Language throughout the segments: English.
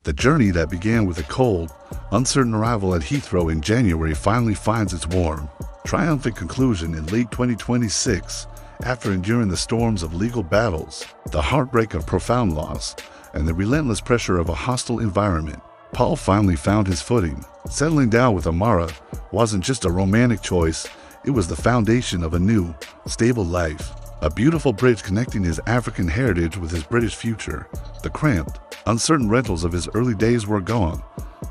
The journey that began with a cold, uncertain arrival at Heathrow in January finally finds its warm, triumphant conclusion in late 2026 after enduring the storms of legal battles, the heartbreak of profound loss, and the relentless pressure of a hostile environment. Paul finally found his footing. Settling down with Amara wasn't just a romantic choice, it was the foundation of a new, stable life. A beautiful bridge connecting his African heritage with his British future. The cramped, uncertain rentals of his early days were gone.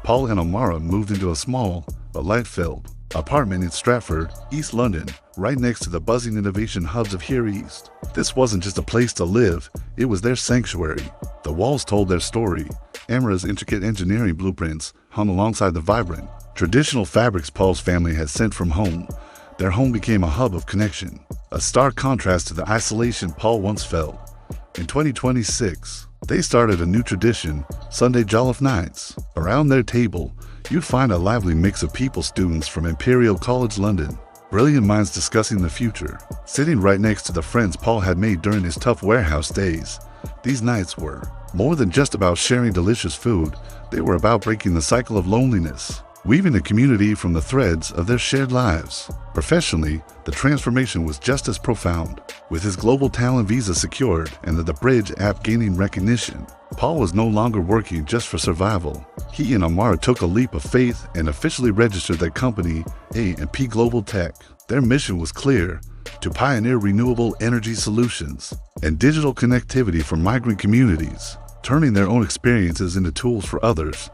Paul and Amara moved into a small, but light-filled apartment in Stratford, East London, right next to the buzzing innovation hubs of Here East. This wasn't just a place to live, it was their sanctuary. The walls told their story. Amara's intricate engineering blueprints hung alongside the vibrant, traditional fabrics Paul's family had sent from home. Their home became a hub of connection, a stark contrast to the isolation Paul once felt. In 2026, they started a new tradition, Sunday Jollof Nights. Around their table, you'd find a lively mix of students from Imperial College London, brilliant minds discussing the future, sitting right next to the friends Paul had made during his tough warehouse days. These nights were more than just about sharing delicious food, they were about breaking the cycle of loneliness, weaving a community from the threads of their shared lives. Professionally, the transformation was just as profound. With his global talent visa secured and the Bridge app gaining recognition, Paul was no longer working just for survival. He and Amara took a leap of faith and officially registered their company, A&P Global Tech. Their mission was clear: to pioneer renewable energy solutions and digital connectivity for migrant communities, turning their own experiences into tools for others.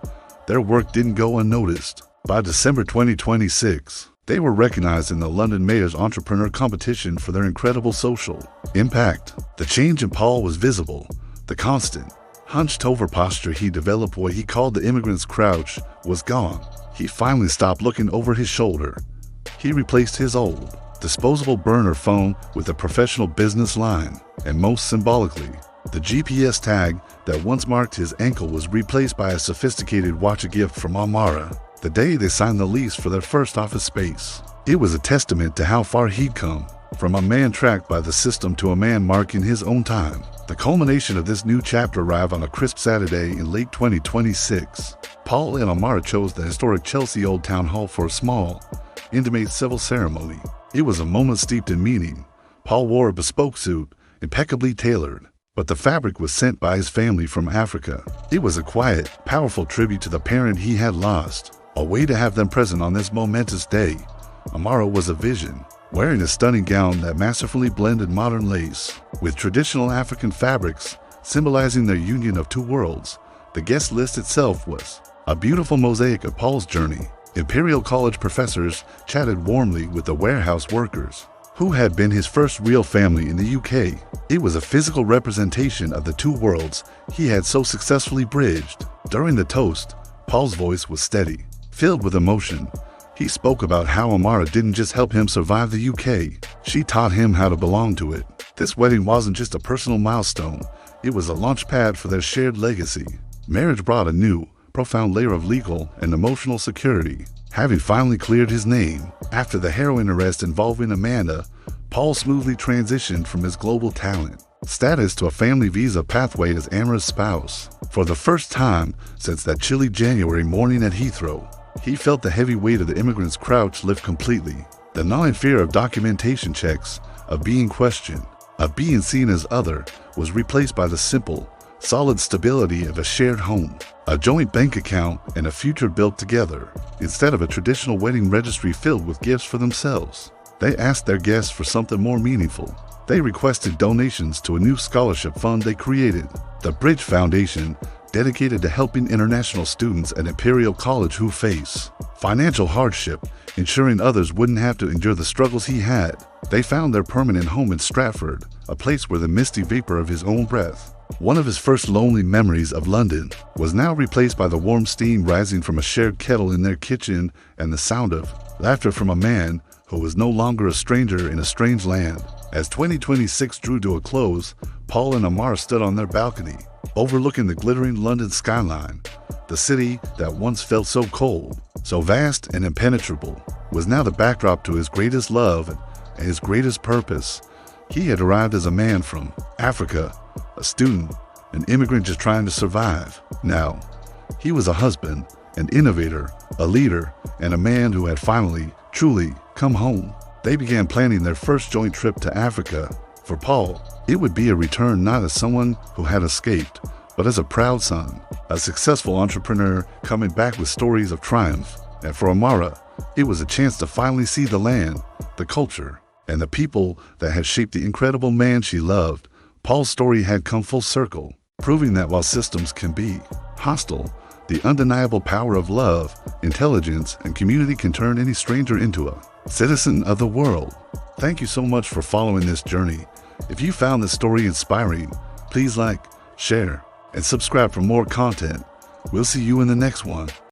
Their work didn't go unnoticed. By December 2026, they were recognized in the London Mayor's Entrepreneur Competition for their incredible social impact. The change in Paul was visible. The constant, hunched-over posture he developed, what he called the immigrant's crouch, was gone. He finally stopped looking over his shoulder. He replaced his old, disposable burner phone with a professional business line, and most symbolically, the GPS tag that once marked his ankle was replaced by a sophisticated watch, a gift from Amara, the day they signed the lease for their first office space. It was a testament to how far he'd come, from a man tracked by the system to a man marking his own time. The culmination of this new chapter arrived on a crisp Saturday in late 2026. Paul and Amara chose the historic Chelsea Old Town Hall for a small, intimate civil ceremony. It was a moment steeped in meaning. Paul wore a bespoke suit, impeccably tailored, but the fabric was sent by his family from Africa. It was a quiet, powerful tribute to the parent he had lost, a way to have them present on this momentous day. Amara was a vision, wearing a stunning gown that masterfully blended modern lace with traditional African fabrics, symbolizing their union of two worlds. The guest list itself was a beautiful mosaic of Paul's journey. Imperial College professors chatted warmly with the warehouse workers, who had been his first real family in the UK. It was a physical representation of the two worlds he had so successfully bridged. During the toast, Paul's voice was steady, filled with emotion. He spoke about how Amara didn't just help him survive the UK, she taught him how to belong to it. This wedding wasn't just a personal milestone, it was a launchpad for their shared legacy. Marriage brought a new, profound layer of legal and emotional security. Having finally cleared his name, after the heroin arrest involving Amanda, Paul smoothly transitioned from his global talent status to a family visa pathway as Amara's spouse. For the first time since that chilly January morning at Heathrow, he felt the heavy weight of the immigrant's crouch lift completely. The gnawing fear of documentation checks, of being questioned, of being seen as other, was replaced by the simple, solid stability of a shared home, a joint bank account, and a future built together. Instead of a traditional wedding registry filled with gifts for themselves, they asked their guests for something more meaningful. They requested donations to a new scholarship fund they created, the Bridge Foundation, dedicated to helping international students at Imperial College who face financial hardship, ensuring others wouldn't have to endure the struggles he had. They found their permanent home in Stratford, a place where the misty vapor of his own breath, one of his first lonely memories of London, was now replaced by the warm steam rising from a shared kettle in their kitchen and the sound of laughter from a man who was no longer a stranger in a strange land. As 2026 drew to a close, Paul and Amara stood on their balcony, overlooking the glittering London skyline. The city that once felt so cold, so vast and impenetrable, was now the backdrop to his greatest love and his greatest purpose. He had arrived as a man from Africa, a student, an immigrant just trying to survive. Now, He was a husband, an innovator, a leader, and a man who had finally, truly come home. They began planning their first joint trip to Africa. For Paul, it would be a return not as someone who had escaped, but as a proud son, a successful entrepreneur coming back with stories of triumph. And for Amara, it was a chance to finally see the land, the culture, and the people that had shaped the incredible man she loved. Paul's story had come full circle, proving that while systems can be hostile, the undeniable power of love, intelligence, and community can turn any stranger into a citizen of the world. Thank you so much for following this journey. If you found this story inspiring, please like, share, and subscribe for more content. We'll see you in the next one.